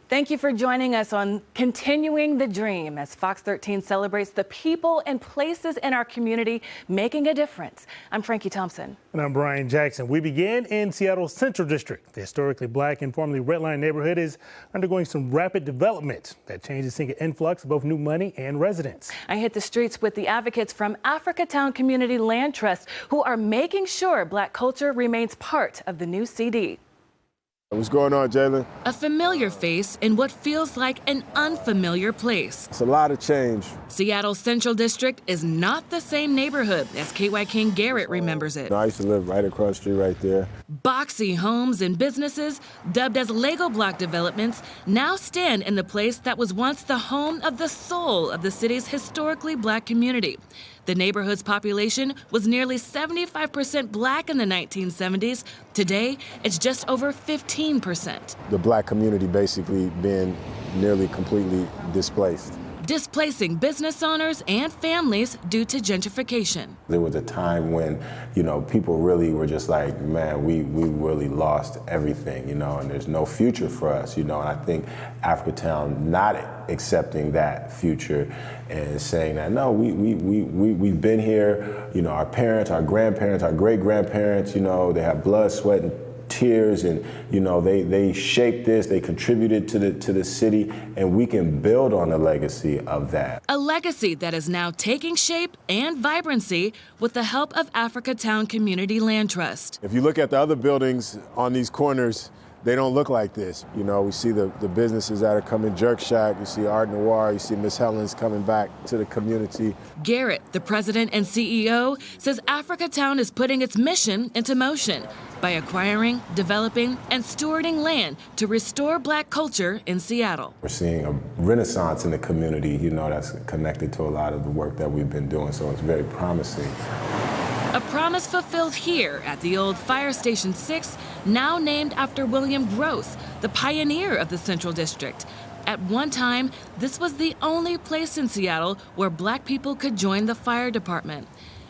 Thank you for joining us on Continuing the Dream as Fox 13 celebrates the people and places in our community making a difference. I'm Franque Thompson. And I'm Brian Jackson. We begin in Seattle's Central District. The historically black and formerly redline neighborhood is undergoing some rapid development. That change is seeing an influx of both new money and residents. I hit the streets with the advocates from Africatown Community Land Trust who are making sure black culture remains part of the new CD. What's going on, Jalen? A familiar face in what feels like an unfamiliar place. It's a lot of change. Seattle's Central District is not the same neighborhood as KY King Garrett remembers it. I used to live right across the street right there. Boxy homes and businesses, dubbed as Lego block developments, now stand in the place that was once the home of the soul of the city's historically black community. The neighborhood's population was nearly 75% black in the 1970s. Today, it's just over 15%. The black community basically being nearly completely displaced. Displacing business owners and families due to gentrification. There was a time when, people really were just like, man, we really lost everything, and there's no future for us, and I think Africatown not accepting that future and saying that, no, we've been here, our parents, our grandparents, our great-grandparents, they have blood, sweat, and tears, and they shaped this, they contributed to the city, and we can build on the legacy of that. A legacy that is now taking shape and vibrancy with the help of Africatown Community Land Trust. If you look at the other buildings on these corners, they don't look like this. We see the businesses that are coming, Jerk Shack, you see Art Noir, you see Miss Helen's coming back to the community. Garrett, the president and CEO, says Africatown is putting its mission into motion by acquiring, developing, and stewarding land to restore black culture in Seattle. We're seeing a renaissance in the community, that's connected to a lot of the work that we've been doing, so it's very promising. A promise fulfilled here at the old Fire Station 6, now named after William Gross, the pioneer of the Central District. At one time, this was the only place in Seattle where black people could join the fire department.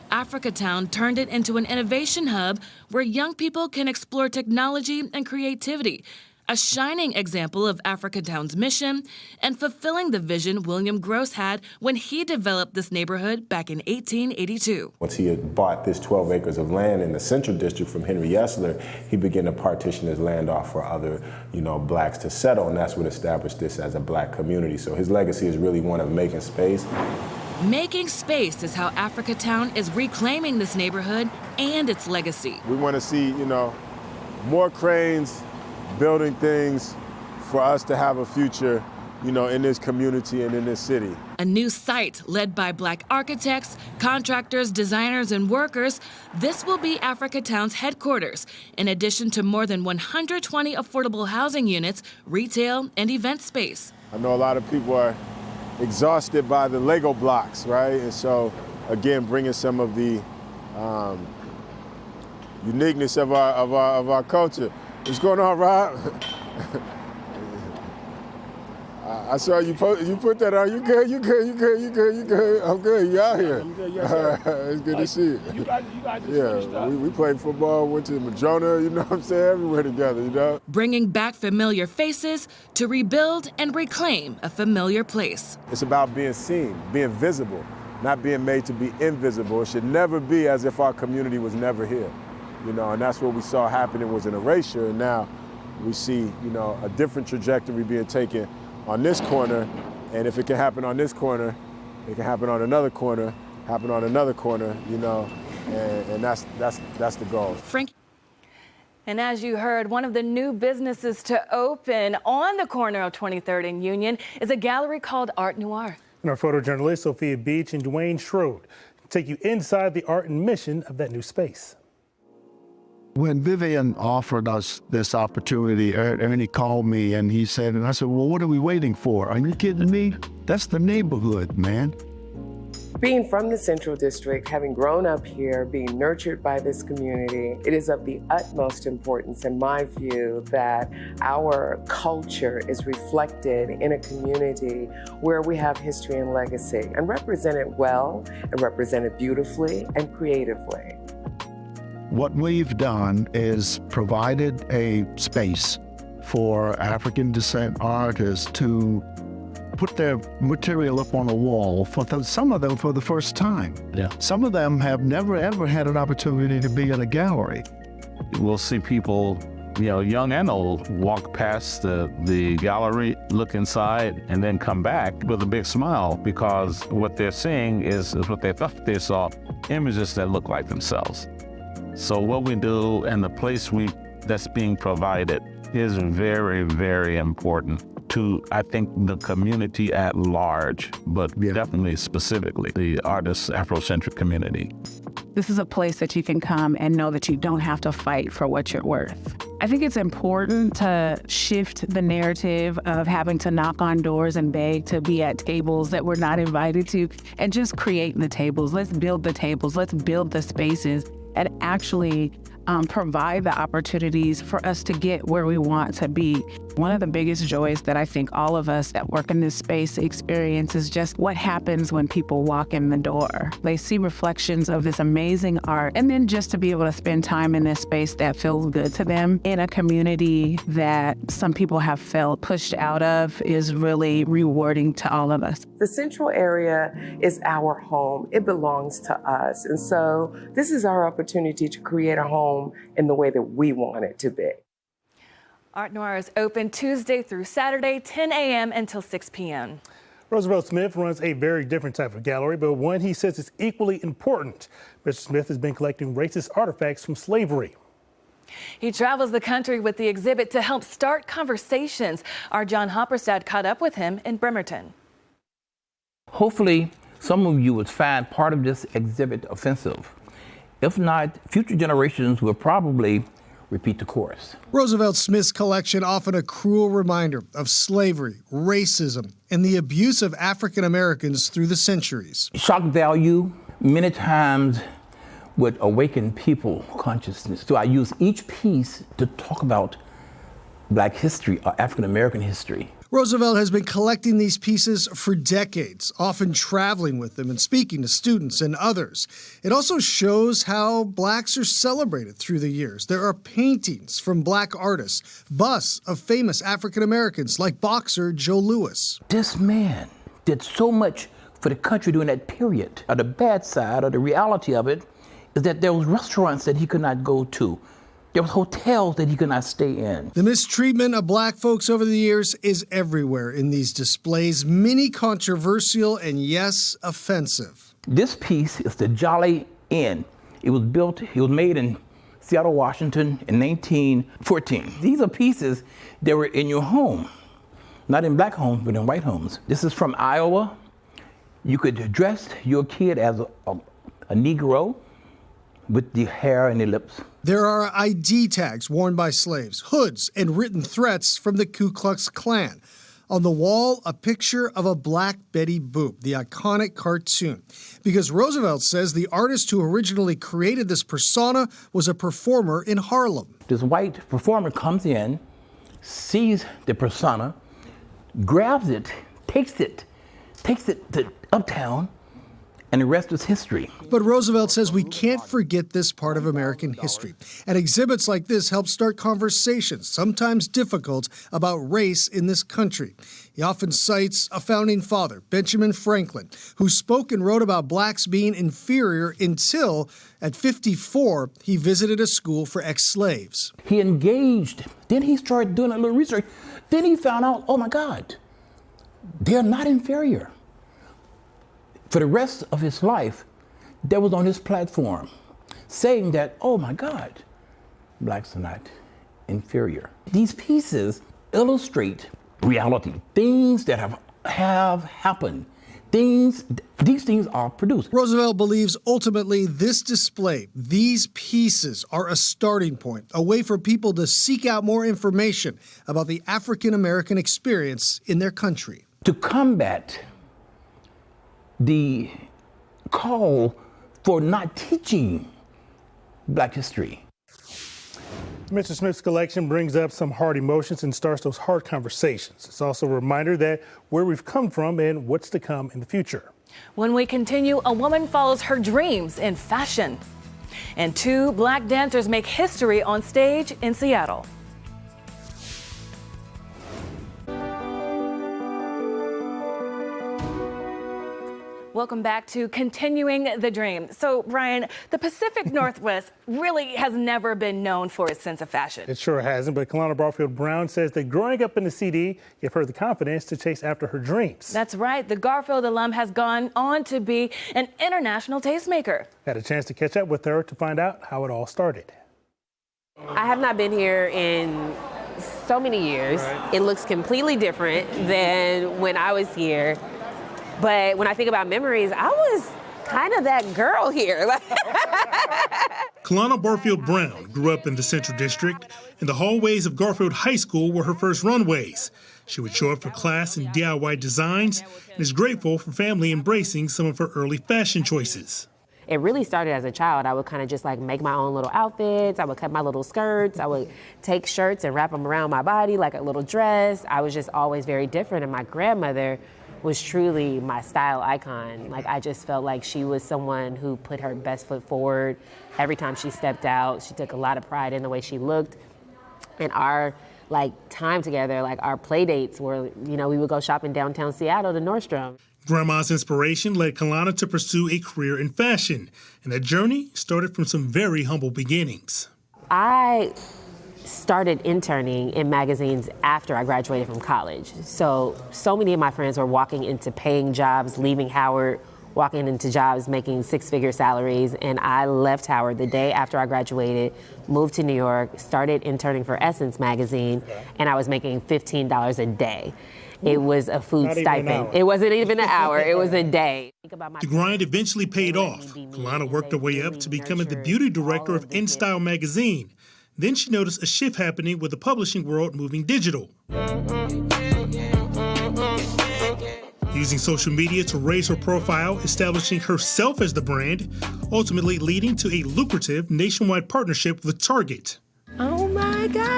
Africatown turned it into an innovation hub where young people can explore technology and creativity, a shining example of Africatown's mission and fulfilling the vision William Gross had when he developed this neighborhood back in 1882. Once he had bought this 12 acres of land in the Central District from Henry Yesler, he began to partition his land off for other, blacks to settle, and that's what established this as a black community. So his legacy is really one of making space. Making space is how Africatown is reclaiming this neighborhood and its legacy. We want to see, more cranes building things for us to have a future, in this community and in this city. A new site led by black architects, contractors, designers, and workers. This will be Africatown's headquarters, in addition to more than 120 affordable housing units, retail, and event space. I know a lot of people are exhausted by the Lego blocks, right? And so, again, bringing some of the uniqueness of our culture. What's going on, Rob? I saw you put that on. You good? I'm good. You out here? I'm good. Yes, sir. It's good to see you. You guys just finished we played football, went to Madrona, everywhere together, Bringing back familiar faces to rebuild and reclaim a familiar place. It's about being seen, being visible, not being made to be invisible. It should never be as if our community was never here. And that's what we saw happening was an erasure, and now we see, a different trajectory being taken on this corner, and if it can happen on this corner, it can happen on another corner, and that's the goal. Frank. And as you heard, one of the new businesses to open on the corner of 23rd and Union is a gallery called Art Noir. And our photojournalists Sophia Beach and Dwayne Schroed take you inside the art and mission of that new space. When Vivian offered us this opportunity, Ernie called me and he said, and I said, well, what are we waiting for? Are you kidding me? That's the neighborhood, man. Being from the Central District, having grown up here, being nurtured by this community, it is of the utmost importance, in my view, that our culture is reflected in a community where we have history and legacy, and represented well, and represented beautifully and creatively. What we've done is provided a space for African descent artists to put their material up on a wall, some of them for the first time. Yeah. Some of them have never ever had an opportunity to be in a gallery. We'll see people, young and old, walk past the gallery, look inside, and then come back with a big smile because what they're seeing is what they thought they saw, images that look like themselves. So what we do and the place that's being provided is very, very important to, I think, the community at large, but definitely specifically the artist Afrocentric community. This is a place that you can come and know that you don't have to fight for what you're worth. I think it's important to shift the narrative of having to knock on doors and beg to be at tables that we're not invited to, and just create the tables. Let's build the tables. Let's build the spaces and actually provide the opportunities for us to get where we want to be. One of the biggest joys that I think all of us that work in this space experience is just what happens when people walk in the door. They see reflections of this amazing art, and then just to be able to spend time in this space that feels good to them in a community that some people have felt pushed out of is really rewarding to all of us. The Central area is our home. It belongs to us. And so this is our opportunity to create a home in the way that we want it to be. Art Noir is open Tuesday through Saturday, 10 a.m. until 6 p.m. Roosevelt Smith runs a very different type of gallery, but one he says is equally important. Mr. Smith has been collecting racist artifacts from slavery. He travels the country with the exhibit to help start conversations. Our John Hopperstad caught up with him in Bremerton. Hopefully, some of you would find part of this exhibit offensive. If not, future generations will probably repeat the course. Roosevelt Smith's collection often a cruel reminder of slavery, racism, and the abuse of African Americans through the centuries. Shock value many times would awaken people consciousness. So I use each piece to talk about Black history or African American history. Roosevelt has been collecting these pieces for decades, often traveling with them and speaking to students and others. It also shows how Blacks are celebrated through the years. There are paintings from Black artists, busts of famous African Americans like boxer Joe Louis. This man did so much for the country during that period. The bad side or the reality of it is that there was restaurants that he could not go to. There was hotels that he could not stay in. The mistreatment of Black folks over the years is everywhere in these displays, many controversial and, yes, offensive. This piece is the Jolly Inn. It was made in Seattle, Washington in 1914. These are pieces that were in your home, not in Black homes, but in white homes. This is from Iowa. You could dress your kid as a Negro with the hair and the lips. There are ID tags worn by slaves, hoods, and written threats from the Ku Klux Klan. On the wall, a picture of a Black Betty Boop, the iconic cartoon. Because Roosevelt says the artist who originally created this persona was a performer in Harlem. This white performer comes in, sees the persona, grabs it, takes it to Uptown, and the rest is history. But Roosevelt says we can't forget this part of American history. And exhibits like this help start conversations, sometimes difficult, about race in this country. He often cites a founding father, Benjamin Franklin, who spoke and wrote about Blacks being inferior until, at 54, he visited a school for ex-slaves. He engaged. Then he started doing a little research. Then he found out, oh my God, they're not inferior. For the rest of his life, that was on his platform, saying that, oh my God, Blacks are not inferior. These pieces illustrate reality, things that have happened. These things are produced. Roosevelt believes ultimately this display, these pieces are a starting point, a way for people to seek out more information about the African American experience in their country. To combat the call for not teaching Black history. Mr. Smith's collection brings up some hard emotions and starts those hard conversations. It's also a reminder that where we've come from and what's to come in the future. When we continue, a woman follows her dreams in fashion. And 2 Black dancers make history on stage in Seattle. Welcome back to Continuing the Dream. So, Brian, the Pacific Northwest really has never been known for its sense of fashion. It sure hasn't, but Kalana Barfield Brown says that growing up in the CD gave her the confidence to chase after her dreams. That's right. The Garfield alum has gone on to be an international tastemaker. Had a chance to catch up with her to find out how it all started. I have not been here in so many years. Right. It looks completely different than when I was here. But when I think about memories, I was kind of that girl here. Kalana Barfield Brown grew up in the Central District, and the hallways of Garfield High School were her first runways. She would show up for class in DIY designs and is grateful for family embracing some of her early fashion choices. It really started as a child. I would kind of just like make my own little outfits. I would cut my little skirts. I would take shirts and wrap them around my body like a little dress. I was just always very different, and my grandmother was truly my style icon. Like, I just felt like she was someone who put her best foot forward. Every time she stepped out, she took a lot of pride in the way she looked. And our time together, our play dates were, we would go shopping downtown Seattle to Nordstrom. Grandma's inspiration led Kalana to pursue a career in fashion, and that journey started from some very humble beginnings. I started interning in magazines after I graduated from college. So many of my friends were walking into paying jobs, leaving Howard, walking into jobs making six-figure salaries, and I left Howard the day after I graduated, moved to New York, started interning for Essence magazine, and I was making $15 a day. It was a food stipend. It wasn't even an hour, it was a day. The grind eventually paid off. Kalana worked her way up to becoming the beauty director of InStyle magazine. Then she noticed a shift happening with the publishing world moving digital. Using social media to raise her profile, establishing herself as the brand, ultimately leading to a lucrative nationwide partnership with Target. Oh my God!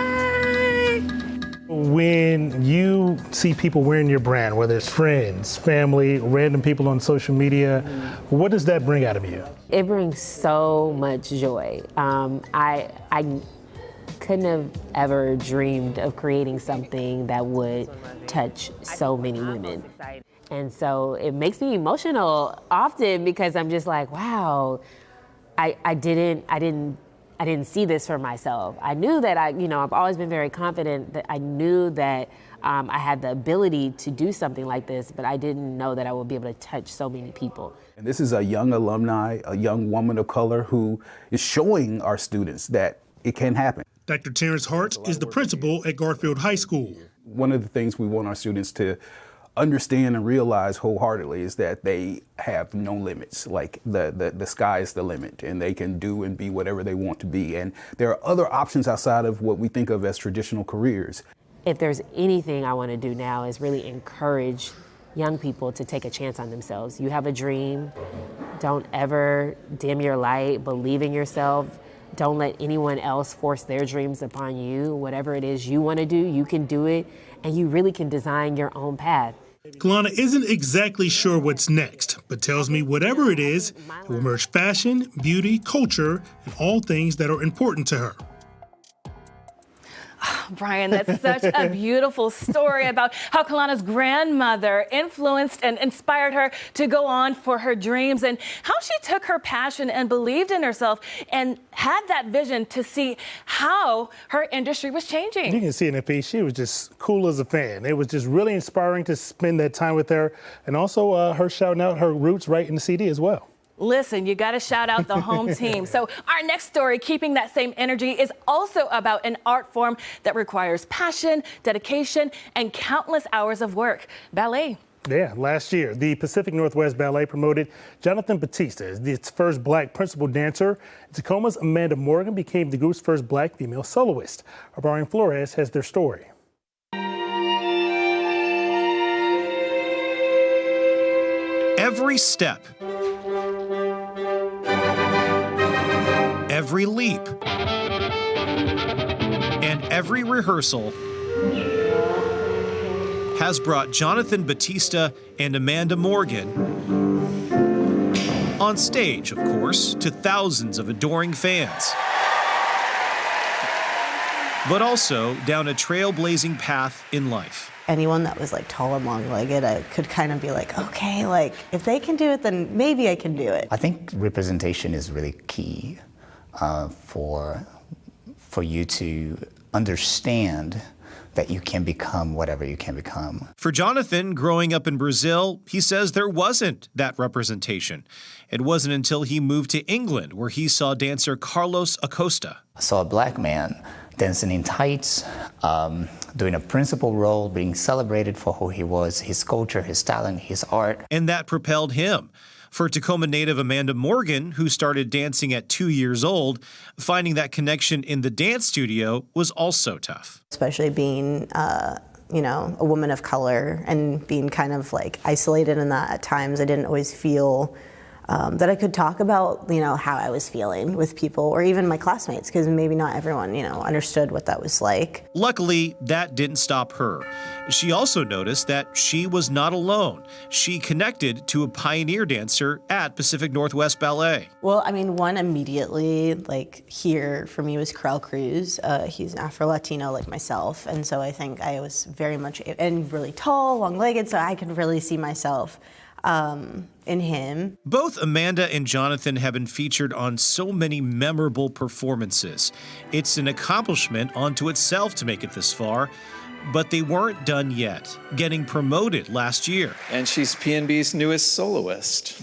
When you see people wearing your brand, whether it's friends, family, random people on social media, what does that bring out of you? It brings so much joy. I couldn't have ever dreamed of creating something that would touch so many women. And so it makes me emotional often because I'm just like, wow, I didn't see this for myself. I knew that I've always been very confident that I knew that I had the ability to do something like this, but I didn't know that I would be able to touch so many people. And this is a young alumni, a young woman of color who is showing our students that it can happen. Dr. Terrence Hart is the principal at Garfield High School. One of the things we want our students to understand and realize wholeheartedly is that they have no limits. Like the sky is the limit, and they can do and be whatever they want to be. And there are other options outside of what we think of as traditional careers. If there's anything I want to do now is really encourage young people to take a chance on themselves. You have a dream. Don't ever dim your light. Believe in yourself. Don't let anyone else force their dreams upon you. Whatever it is you want to do, you can do it, and you really can design your own path. Kalana isn't exactly sure what's next, but tells me whatever it is, it will merge fashion, beauty, culture, and all things that are important to her. Brian, that's such a beautiful story about how Kalana's grandmother influenced and inspired her to go on for her dreams, and how she took her passion and believed in herself and had that vision to see how her industry was changing. You can see in the piece, she was just cool as a fan. It was just really inspiring to spend that time with her, and also her shouting out her roots right in the CD as well. Listen, you got to shout out the home team. So our next story, keeping that same energy, is also about an art form that requires passion, dedication, and countless hours of work: ballet. Yeah, last year, the Pacific Northwest Ballet promoted Jonathan Batista as its first black principal dancer. Tacoma's Amanda Morgan became the group's first black female soloist. Brian Flores has their story. Every step, every leap, and every rehearsal has brought Jonathan Batista and Amanda Morgan on stage, of course, to thousands of adoring fans. but also down a trailblazing path in life. Anyone that was like tall and long-legged, I could kind of be like, okay, like if they can do it, then maybe I can do it. I think representation is really key for you to understand that you can become whatever you can become. For Jonathan, growing up in Brazil, he says there wasn't that representation. It wasn't until he moved to England where he saw dancer Carlos Acosta. I saw a black man dancing in tights, doing a principal role, being celebrated for who he was, his culture, his talent, his art. And that propelled him. For Tacoma native Amanda Morgan, who started dancing at 2 years old, finding that connection in the dance studio was also tough. Especially being, you know, a woman of color and being kind of like isolated in that at times. I didn't always feel that I could talk about, you know, how I was feeling with people or even my classmates, because maybe not everyone, you know, understood what that was like. Luckily, that didn't stop her. She also noticed that she was not alone. She connected to a pioneer dancer at Pacific Northwest Ballet. Well, I mean, one immediately, like here for me was Carl Cruz. He's an Afro-Latino like myself. And so I think I was very much, and really tall, long-legged, so I could really see myself in him. Both Amanda and Jonathan have been featured on so many memorable performances. It's an accomplishment unto itself to make it this far, but they weren't done yet, getting promoted last year. And she's PNB's newest soloist.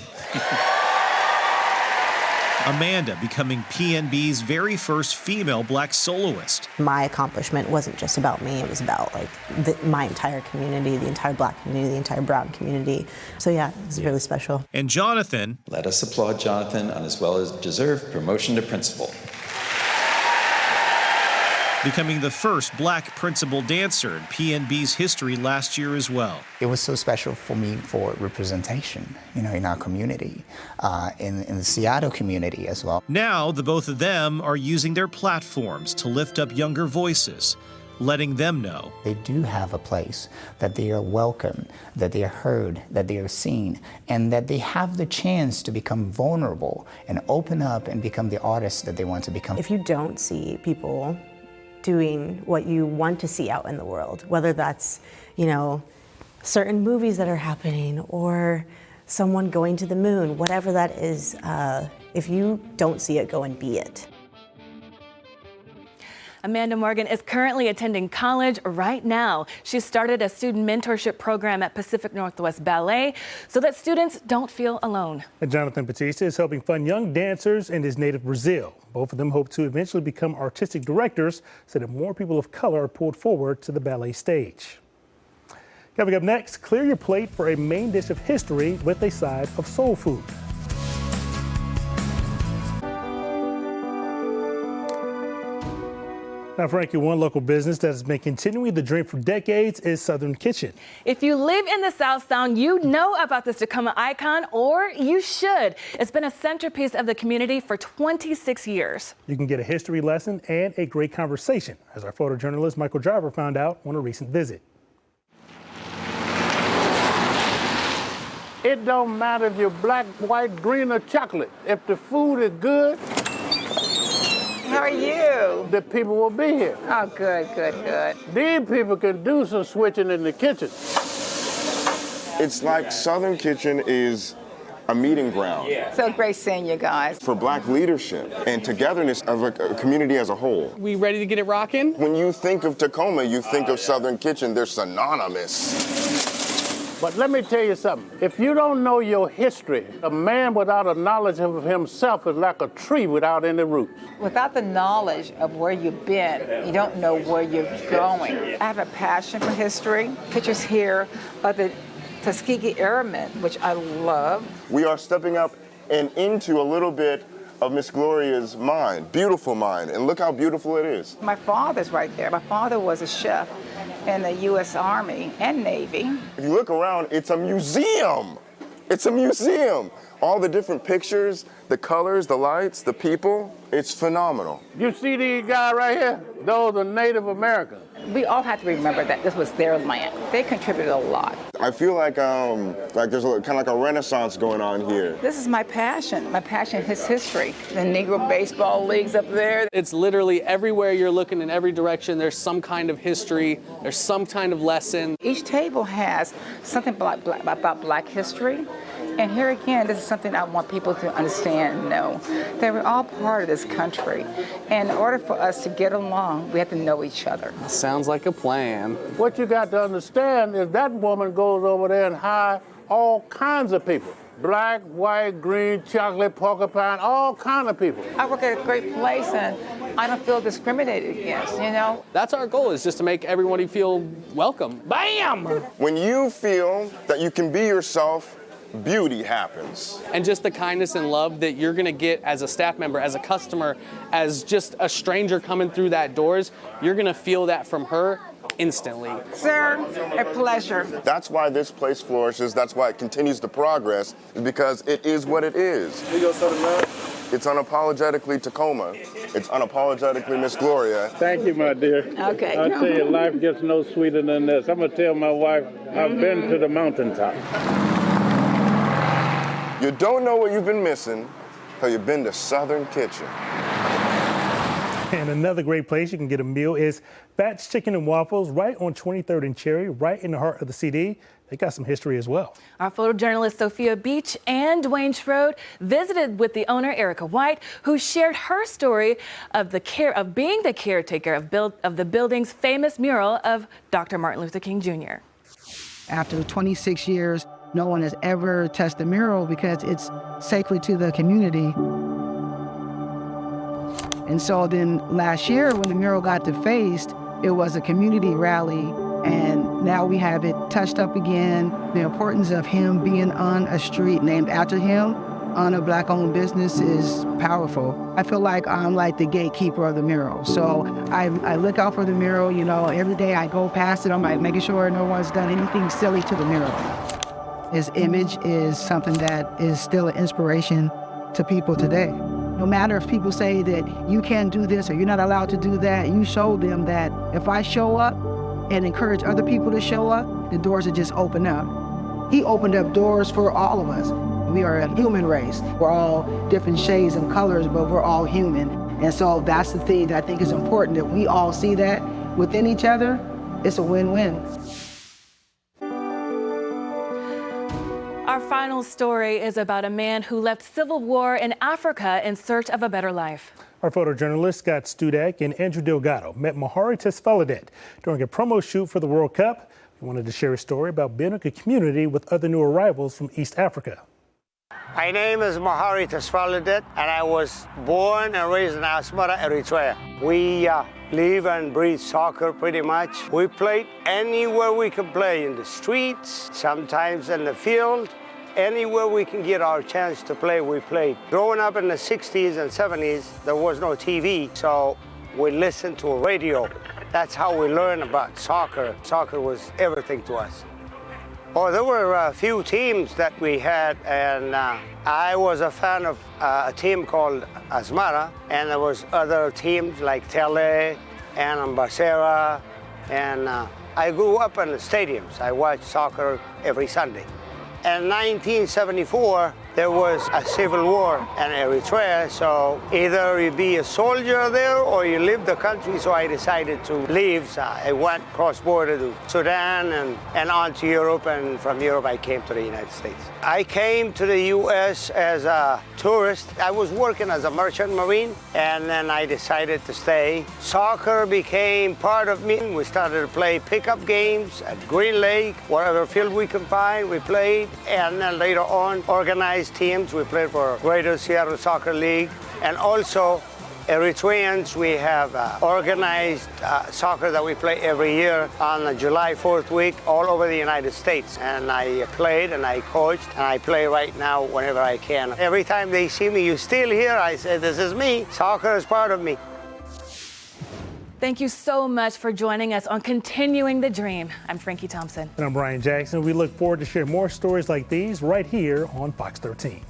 Amanda becoming PNB's very first female black soloist. My accomplishment wasn't just about me, it was about like my entire community, the entire black community, the entire brown community. So yeah, it was really special. And Jonathan. Let us applaud Jonathan on his well-deserved promotion to principal. Becoming the first black principal dancer in PNB's history last year as well. It was so special for me for representation, you know, in our community, in the Seattle community as well. Now, the both of them are using their platforms to lift up younger voices, letting them know they do have a place, that they are welcome, that they are heard, that they are seen, and that they have the chance to become vulnerable and open up and become the artists that they want to become. If you don't see people doing what you want to see out in the world, whether that's, you know, certain movies that are happening or someone going to the moon, whatever that is, if you don't see it, go and be it. Amanda Morgan is currently attending college right now. She started a student mentorship program at Pacific Northwest Ballet so that students don't feel alone. And Jonathan Batista is helping fund young dancers in his native Brazil. Both of them hope to eventually become artistic directors so that more people of color are pulled forward to the ballet stage. Coming up next, clear your plate for a main dish of history with a side of soul food. Now, Frankie, one local business that has been continuing the dream for decades is Southern Kitchen. If you live in the South Sound, you know about this Tacoma icon, or you should. It's been a centerpiece of the community for 26 years. You can get a history lesson and a great conversation, as our photojournalist Michael Driver found out on a recent visit. It don't matter if you're black, white, green, or chocolate. If the food is good, how are you? The people will be here. Oh, good, good, good. These people can do some switching in the kitchen. It's like Southern Kitchen is a meeting ground. So great seeing you guys. For black leadership and togetherness of a community as a whole. We ready to get it rocking? When you think of Tacoma, you think of Southern Kitchen. They're synonymous. But let me tell you something. If you don't know your history, a man without a knowledge of himself is like a tree without any roots. Without the knowledge of where you've been, you don't know where you're going. I have a passion for history. Pictures here of the Tuskegee Airmen, which I love. We are stepping up and into a little bit of Miss Gloria's mind, beautiful mind, and look how beautiful it is. My father's right there. My father was a chef in the U.S. Army and Navy. If you look around, it's a museum. It's a museum All the different pictures, the colors, the lights, the people, it's phenomenal. You see these guys right here? Those are Native Americans. We all have to remember that this was their land. They contributed a lot. I feel like there's kind of like a renaissance going on here. This is my passion. My passion is history. The Negro baseball leagues up there. It's literally everywhere you're looking, in every direction, there's some kind of history, there's some kind of lesson. Each table has something about Black history. And here again, this is something I want people to understand and know, that we're all part of this country. And in order for us to get along, we have to know each other. Sounds like a plan. What you got to understand is that woman goes over there and hire all kinds of people. Black, white, green, chocolate, porcupine, all kinds of people. I work at a great place and I don't feel discriminated against, you know? That's our goal, is just to make everybody feel welcome. Bam! When you feel that you can be yourself, beauty happens. And just the kindness and love that you're gonna get as a staff member, as a customer, as just a stranger coming through that doors, you're gonna feel that from her instantly. Sir, a pleasure. That's why this place flourishes, that's why it continues to progress, is because it is what it is. It's unapologetically Tacoma. It's unapologetically Miss Gloria. Thank you, my dear. Okay. I tell you, life gets no sweeter than this. I'm gonna tell my wife, I've been to the mountaintop. You don't know what you've been missing until you've been to Southern Kitchen. And another great place you can get a meal is Fat's Chicken and Waffles right on 23rd and Cherry, right in the heart of the CD. They got some history as well. Our photojournalist Sophia Beach and Dwayne Schroed visited with the owner, Erica White, who shared her story of being the caretaker of the building's famous mural of Dr. Martin Luther King Jr. After 26 years, no one has ever touched the mural because it's sacred to the community. And so then last year when the mural got defaced, it was a community rally, and now we have it touched up again. The importance of him being on a street named after him on a Black-owned business is powerful. I feel like I'm like the gatekeeper of the mural. So I look out for the mural, you know, every day I go past it, I'm like making sure no one's done anything silly to the mural. His image is something that is still an inspiration to people today. No matter if people say that you can't do this or you're not allowed to do that, you show them that if I show up and encourage other people to show up, the doors will just open up. He opened up doors for all of us. We are a human race. We're all different shades and colors, but we're all human. And so that's the thing that I think is important, that we all see that within each other. It's a win-win. Our final story is about a man who left civil war in Africa in search of a better life. Our photojournalists Scott Studak and Andrew Delgado met Mahari Tesfaladet during a promo shoot for the World Cup. He wanted to share a story about building a community with other new arrivals from East Africa. My name is Mahari Tesfaladet, and I was born and raised in Asmara, Eritrea. We live and breathe soccer pretty much. We played anywhere we could play, in the streets, sometimes in the field. Anywhere we can get our chance to play, we played. Growing up in the 60s and 70s, there was no TV, so we listened to a radio. That's how we learned about soccer. Soccer was everything to us. Oh, there were a few teams that we had, and I was a fan of a team called Asmara, and there was other teams like Tele and Ambasera, and I grew up in the stadiums. I watched soccer every Sunday. In 1974, there was a civil war in Eritrea, so either you be a soldier there or you leave the country, so I decided to leave. So I went cross-border to Sudan and on to Europe, and from Europe I came to the United States. I came to the U.S. as a tourist. I was working as a merchant marine, and then I decided to stay. Soccer became part of me. We started to play pickup games at Green Lake, whatever field we could find, we played, and then later on organized teams. We played for Greater Seattle Soccer League, and also Eritreans, we have organized soccer that we play every year on the July 4th week all over the United States. And I played and I coached, and I play right now whenever I can. Every time they see me, "You still here?" I say, "This is me. Soccer is part of me." Thank you so much for joining us on Continuing the Dream. I'm Franque Thompson. And I'm Brian Jackson. We look forward to sharing more stories like these right here on Fox 13.